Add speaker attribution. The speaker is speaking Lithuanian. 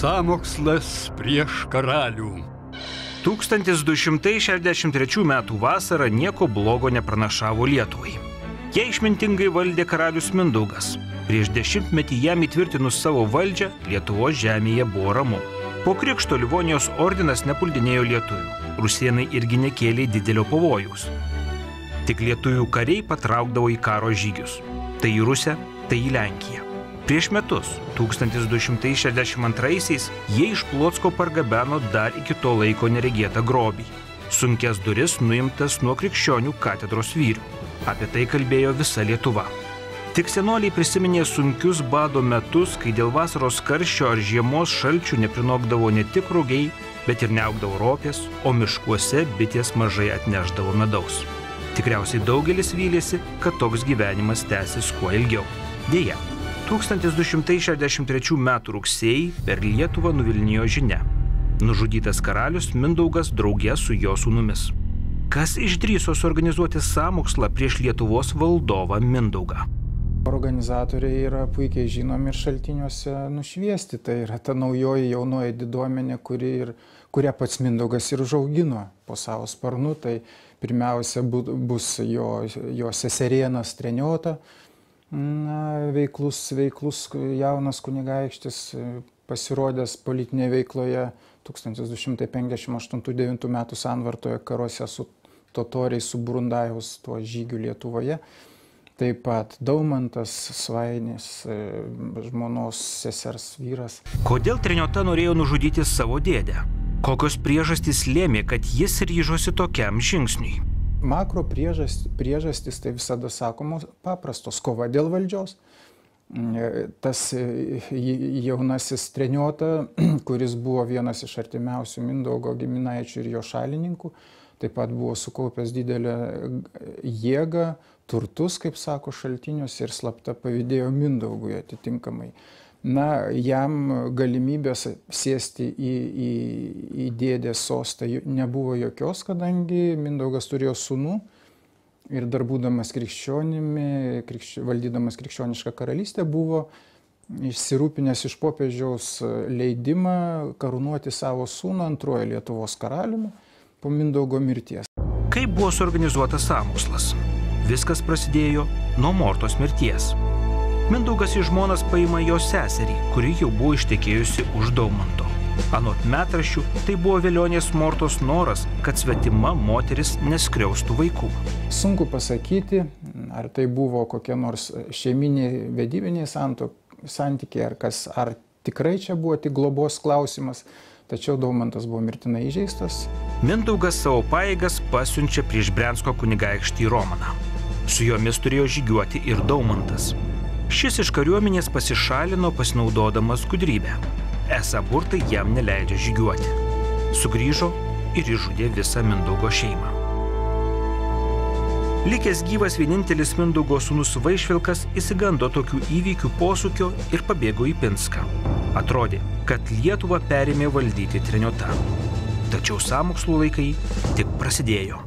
Speaker 1: Sąmokslas prieš karalių.
Speaker 2: 1263 metų vasarą nieko blogo nepranašavo Lietuvai. Jie išmintingai valdė karalius Mindaugas. Prieš 10-metį jam įtvirtinus savo valdžią, Lietuvos žemėje buvo ramu. Po krikšto Livonijos ordinas nepuldinėjo lietuvių. Rusėnai irgi nekėlė didelio pavojaus. Tik lietuvių kariai patraukdavo į karo žygius. Tai į Rusią, tai į Lenkiją. Prieš metus, 1262-aisiais, jie iš Plocko pargabeno dar iki to laiko neregėtą grobį. Sunkias duris nuimtas nuo krikščionių katedros vyrių. Apie tai kalbėjo visa Lietuva. Tik senoliai prisiminė sunkius bado metus, kai dėl vasaros karščio ar žiemos šalčių neprinokdavo ne tik rugiai, bet ir neaugdavo ropės, o miškuose bitės mažai atnešdavo medaus. Tikriausiai daugelis vylėsi, kad toks gyvenimas tęsis kuo ilgiau. Deja, 1263 metų rugsėjį per Lietuvą nuvilnijo žinia. Nužudytas karalius Mindaugas drauge su jo sūnumis. Kas išdrįso suorganizuoti sąmokslą prieš Lietuvos valdovą Mindaugą?
Speaker 3: Organizatoriai yra puikiai žinomi ir šaltiniuose nušviesti. Tai yra ta naujoji jaunoji diduomenė, kurią pats Mindaugas ir užaugino po savo sparnu. Tai pirmiausia bus jo seserienas Treniota, veiklus jaunas kunigaikštis, pasirodęs politinėje veikloje 1258-9 metų santvartoje karuose su totoriais, su Burundajaus tuo žygiu Lietuvoje. Taip pat Daumantas Svainis, žmonos sesers vyras.
Speaker 2: Kodėl Treniota norėjo nužudyti savo dėdę? Kokios priežastys lėmė, kad jis ryžosi tokiam žingsniui?
Speaker 3: Makro priežastys tai visada sakomos paprastos: kova dėl valdžios. Tas jaunasis Treniota, kuris buvo vienas iš artimiausių Mindaugo giminaičių ir jo šalininkų, taip pat buvo sukaupęs didelę jėgą, turtus, kaip sako šaltiniuose, ir slapta pavydėjo Mindaugui atitinkamai. Jam galimybės sėsti į dėdės sostą nebuvo jokios, kadangi Mindaugas turėjo sūnų ir dar būdamas krikščionimi, valdydamas krikščionišką karalystę, buvo išsirūpinęs iš popiežiaus leidimą karūnuoti savo sūnų antruoju Lietuvos karaliumi po Mindaugo mirties.
Speaker 2: Kaip buvo suorganizuotas sąmokslas? Viskas prasidėjo nuo Mortos mirties. Mindaugas į žmonas paima jo seserį, kuri jau buvo ištekėjusi už Daumanto. Anot metraščių, tai buvo velionės Mortos noras, kad svetima moteris neskriaustų vaikų.
Speaker 3: Sunku pasakyti, ar tai buvo kokie nors šeiminiai vedybiniai santykiai, ar tikrai čia buvo tik globos klausimas, tačiau Daumantas buvo mirtinai įžeistas.
Speaker 2: Mindaugas savo pajėgas pasiunčia prieš Brensko kunigaikštį Romaną. Su jomis turėjo žygiuoti ir Daumantas. Šis iš kariuomenės pasišalino pasinaudodamas gudrybę. Esą burtai jam neleidžia žygiuoti. Sugrįžo ir išžudė visą Mindaugo šeimą. Likęs gyvas vienintelis Mindaugo sūnus Vaišvilkas įsigando tokių įvykių posūkio ir pabėgo į Pinską. Atrodė, kad Lietuvą perėmė valdyti Treniota. Tačiau sąmokslų laikai tik prasidėjo.